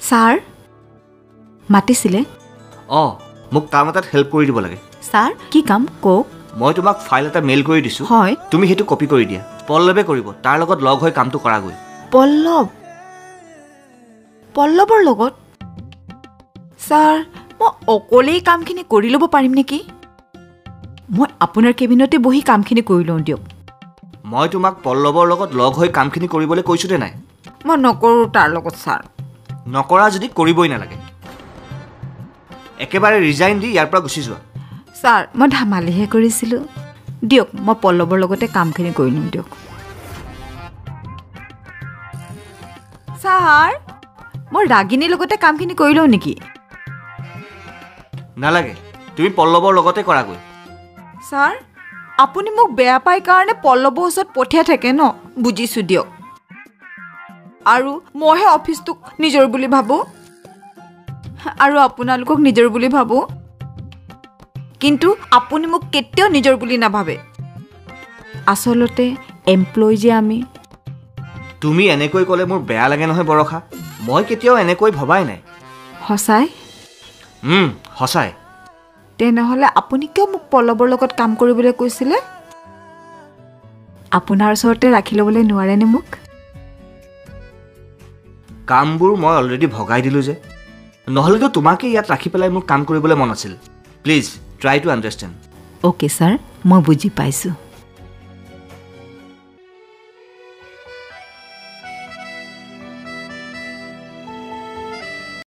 sir মাতিছিলে মোক কাম এটাত হেল্প কৰি দিব লাগে ছাৰ কি কাম কওক মই তোমাক ফাইল এটা মেইল কৰি দিছোঁ হয় তুমি সেইটো কপি কৰি দিয়া পল্লৱে কৰিব তাৰ লগত লগ হৈ কামটো কৰাগৈ পল্লৱৰ লগত ছাৰ মই অকলেই কামখিনি কৰি ল'ব পাৰিম নেকি মই আপোনাৰ কেবিনতে বহি কামখিনি কৰি লওঁ দিয়ক মই তোমাক পল্লৱৰ লগত লগ হৈ কামখিনি কৰিবলৈ কৈছোঁনে নাই মই নকৰোঁ তাৰ লগত ছাৰ নকৰা যদি কৰিবই নালাগে একেবাৰে ৰিজাইন দি ইয়াৰ পৰা গুচি যোৱা ছাৰ মই ধেমালিহে কৰিছিলোঁ দিয়ক মই পল্লৱৰ লগতে কামখিনি কৰি লওঁ দিয়ক ছাৰ মই ৰাগিনীৰ লগতে কামখিনি কৰি লওঁ নেকি নালাগে তুমি পল্লৱৰ লগতে কৰাগৈ ছাৰ আপুনি মোক বেয়া পাই কাৰণে পল্লৱৰ ওচৰত পঠিয়াই থাকে ন বুজিছোঁ দিয়ক আৰু মইহে অফিচটোক নিজৰ বুলি ভাবোঁ আৰু আপোনালোকক নিজৰ বুলি ভাবোঁ কিন্তু আপুনি মোক কেতিয়াও নিজৰ বুলি নাভাবে আচলতে এমপ্লয় যে আমি তুমি এনেকৈ ক'লে মোৰ বেয়া লাগে নহয় বৰষা মই কেতিয়াও এনেকৈ ভবাই নাই সঁচাই সঁচাই তেনেহ'লে আপুনি কিয় মোক পল্লৱৰ লগত কাম কৰিবলৈ কৈছিলে আপোনাৰ ওচৰতে ৰাখি ল'বলৈ নোৱাৰেনে মোক কামবোৰ মই অলৰেডি ভগাই দিলোঁ যে নহ'লেতো তোমাকে ইয়াত ৰাখি পেলাই মোৰ কাম কৰিবলৈ মন আছিল please try to understand okay sir মই বুজি পাইছোঁ